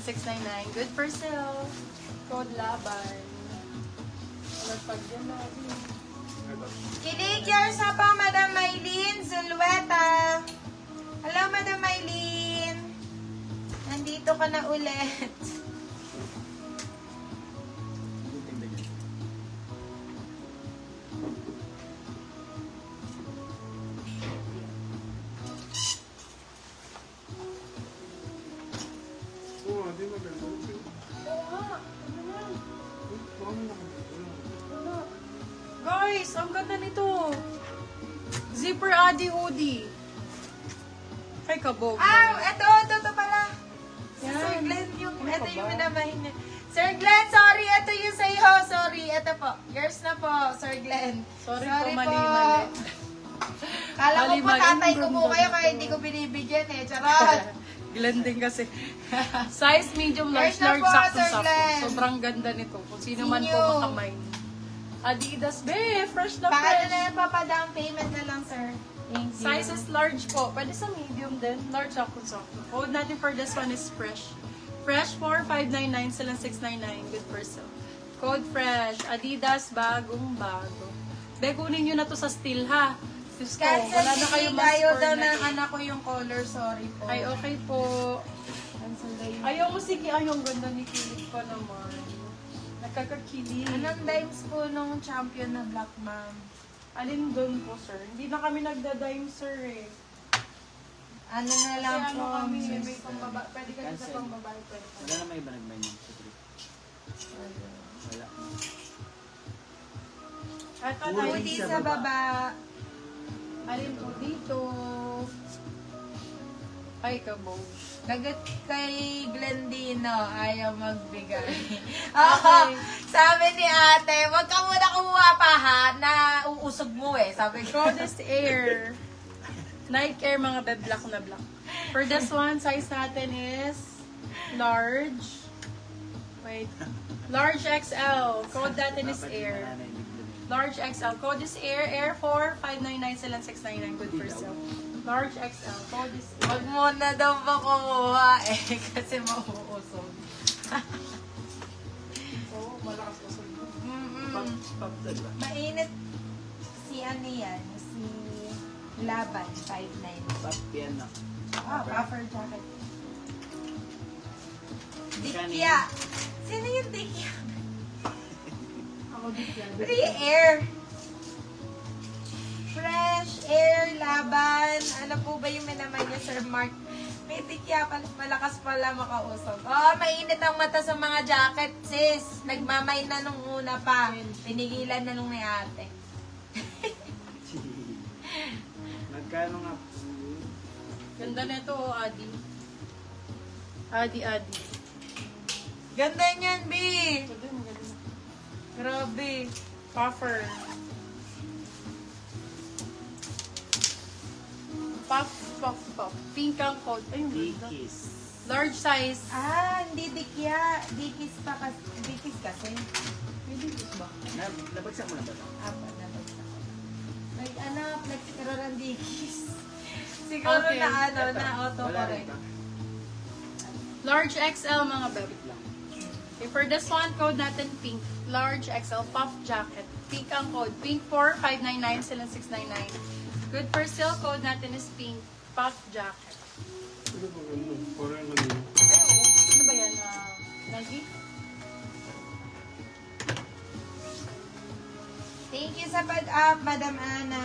699. Good for sale. Code laban. Pag yan natin. Kilig yours na po, Madam Maylene Zulueta. Hello, Madam Maylene. Nandito ka na ulit. Guys, ang ganda nito. Zipper Adi hoodie. Kay kabog. Ito pala. Si Yan. Sir Glenn yung, Ano ito ka yung ba? minamahin niya. Sir Glenn, sorry, ito yung sa'yo. Sorry, ito po. Yours na po, Sir Glenn. Sorry po, mali-mali. Kala ko po Mali-mali. tatay ko po kayo kaya hindi ko binibigyan eh. Charot. Glenn din kasi. Size medium, large, Large na large, po, sakto, Sir sakto. Glenn. Sobrang ganda nito. Kung sino man po Sinyo. makamay. Adidas, be, fresh na Paano fresh. na yan, papadang payment na lang, sir? Thank you. Size is large po. Pwede sa medium din. Large ako sakto. Code natin for this one is fresh. Fresh 4599 silang 699. Good for sale. Code fresh. Adidas, bagong bago. Be, kunin nyo na to sa steel ha. Diyos ko, Cancel wala na kayo delete. Ayaw daw na. ng anak ko yung color. Sorry po. Ay, okay po. Cancel daw yung... Ayaw mo sige. Ay, ang ganda ni Kilit pa naman. Nakakakilig. Anong dimes po nung champion na black ma'am? Alin doon po, sir? Hindi na kami nagda-dime, sir eh. Ano na lang Kasi ano po? kami, may pambaba. Pwede kasi sa pambabae. Pwede pa. Wala na may iba nag-buy niyan sa trip. Wala. At Hoodie sa baba. Alin po dito? Ay, kabog. Dagat kay Glendino, ayaw magbigay. Okay. Sabi ni ate, wag ka muna kumuha pa ha, na uusog mo eh. Sabi ko. Coldest Air. Nike Air, mga black na black. For this one, size natin is large. Wait. Large XL. Code natin is Air. Large XL. Code is Air. Air 4, 599 silang 699. Good for sale. Large XL. Code is Air. Wag muna daw ba kumuha eh, kasi mauusog. Oh, malakas ko sa Mainit si ano yan, si Laban, 5'9". Pap yan na. Puffer jacket. Kani? Dikya. Sino yung Dikya? Ako dito yan. Free air. Fresh air, Laban. Ano po ba yung minaman niya, Sir Mark? May Dikya pala, malakas pala makausap. Oh, mainit ang mata sa mga jacket, sis. Nagmamay na nung una pa. Pinigilan na nung may ate. Magkano nga? Ganda na ito, Adi. Adi. Ganda niyan, B. Ito din, maganda. Grabe. Puffer. Puff. Pink ang coat. Ay, ang ganda. Dikis. Large size. Hindi Dikya. Dikis pa kasi. Dikis kasi. May dikis ba? Nabagsak mo na ba ito? Apa na like, flex ka ng Dikis. Siguro Okay. na auto Wala rin correct. ito. Large XL, mga bebe. Lang. Okay, for this one, code natin pink. Large XL puff jacket. Pink ang code. Pink 4, 599 silang 699. Good for sale, code natin is pink. Puff jacket. Ano ba ganun? Parang ano? Ay, oo. Ano ba yan? Nike? Thank you sa pag-up, Madam Ana.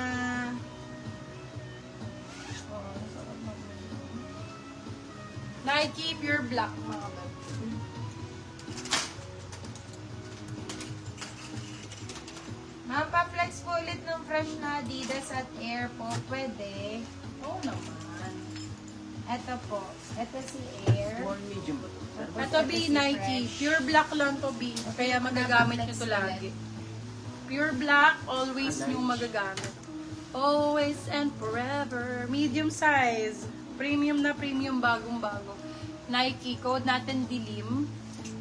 Nike Pure Black, mga bebe. Ma'am, pa-flex po ulit ng fresh na Adidas at Air po. Pwede. Oo naman. Ito po. Ito si Air. Small medium ba ito? Ito B, Nike. Pure Black lang to B. Kaya magagamit nyo to lagi. Pure Black, always nyo magagamit. Always and forever. Medium size. Premium na premium, bagong-bago. Nike, code natin Dilim.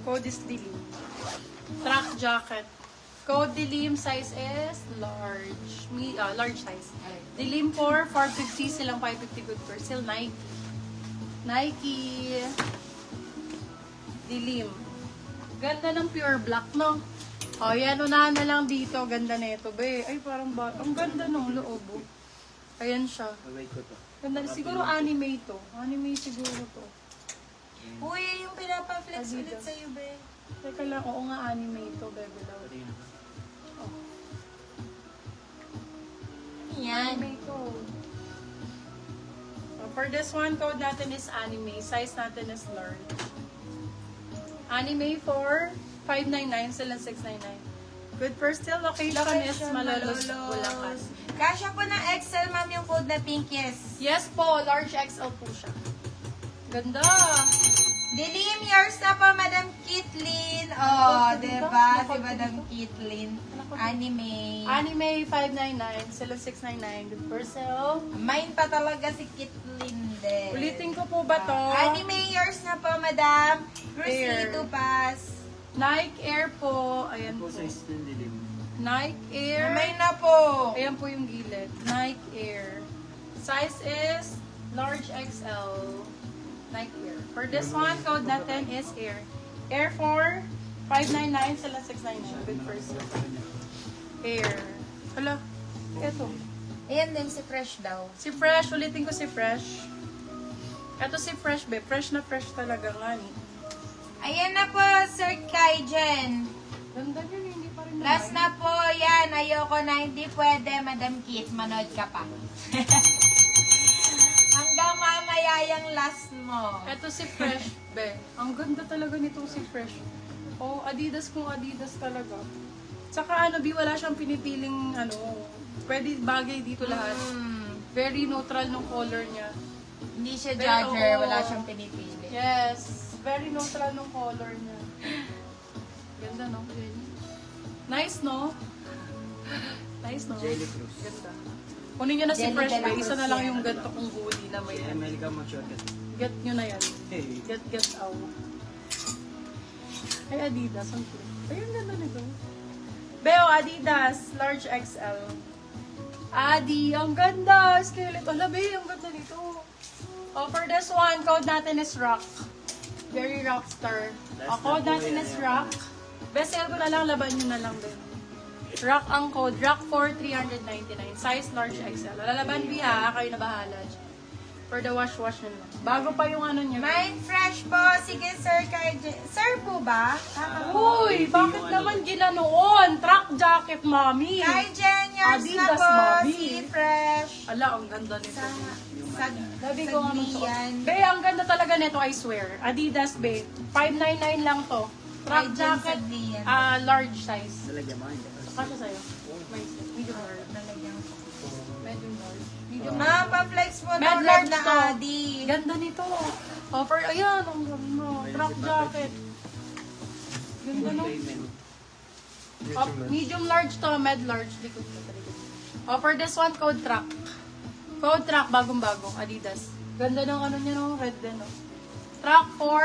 Code is Dilim. Track jacket. Code Dilim, size is large. Large size. Dilim 4, 450, silang 550 good for sale. Nike. Nike. Dilim. Ganda ng pure black, no? O, yan, unahan na lang dito. Ganda nito, be. Ay, parang ba... Ang ganda ng loob, oh. Ayan siya. Away ko to. Ganda. Siguro anime to. Anime siguro to. Uy, yung pinapa-flex Adidas. ulit sa'yo, be. Teka lang, oo nga, anime to, bebe daw. Pati yun. Yan. Anime to. So, for this one, code natin is anime. Size natin is large. Anime for 599, still ang 699. Good for still location is Malolos, Bulacan. Kasya po ng XL, ma'am, yung code na pink, yes. Yes po, large XL po siya. Ganda! Dilim, yours na po, Madam Kitlin. Oh, diba? Si Madam Kitlin. Anime. Anime 599, still ang 699. Good for sale. Mine pa talaga si Kitlin din. Ulitin ko po ba to? Anime, yours na po, Madam. Air. Proceed to pass. Nike Air po. Ayan po. Po size ng dilim. Nike Air. May na po. Ayan po yung gilid. Nike Air. Size is large XL. Nike Air. For this one, code natin is Air. Air for 599, sila 699. Good person. Air. Hala. Eto. Ayan din, si Fresh daw. Si Fresh. Ulitin ko si Fresh. Eto si Fresh, be. Fresh na fresh talaga nga ni. Ayan na po, Sir Kaijen. Ganda yun, hindi pa rin Last na po, yan. Ayoko na, hindi pwede, Madam Kit. Manood ka pa. Hanggang mamaya yung last mo. Eto si Fresh, be. Ang ganda talaga nitong si Fresh. Oh, Adidas kung Adidas talaga. Tsaka ano, Bi, wala siyang pinipiling ano. Pwede bagay dito lahat. Very neutral ng color niya. Hindi siya Pero, judger, oo. wala siyang pinipili. Yes. Very neutral ng color niya. Ganda, no? Nice, no? Nice, no? Jelly Cruz. Ganda. Kunin niyo na si Jelly Fresh, de la be. Isa Cruz na lang yan. yung ganito kong hoodie na may Si America Machokat. Get nyo na yan. Hey. Get out. Ay, Adidas. Ang cute. Ay, ang ganda nito. Beo, Adidas. Large XL. Adi, ang ganda. Skillet. Ala, Be, ang ganda nito. Oh, for this one, code natin is Rock. Very rockstar. Last Code na po natin yan, is yan. Rock. Best sale ko na lang, laban nyo na lang din. Rock ang code. Rock for 399. Size large XL. Lalaban, Bi, ha? Kayo na bahala. For the wash nyo lang. Bago pa yung ano nyo. Mind Fresh po. Sige, Sir Kaijen. Sir po ba? Uy, bakit naman ginanoon? Truck jacket, mami. Kaijen, yours na Adidas, po. mami. Si Fresh. Ala, ang ganda nito. Sa Sabi ko nga magsuot. Saglian. Be, ang ganda talaga nito, I swear. Adidas, be. 599 lang to. Truck Kaijen, jacket, Saglian. large size. Nalagyan mo. Hindi. Kasya sa'yo. Medium large. Nalagyan ko. Medium large. Medium large. Ma'am, pa-flex po Med daw large na to. Adi. Ganda nito. Offer, ayan, ang ganda. Truck jacket. Ganda no? Payment. Medium large to, med large. Likod ko talaga. Offer this one, code truck. Code truck, bagong-bagong, Adidas. Ganda ng ano niya, no? Red din, no? Truck for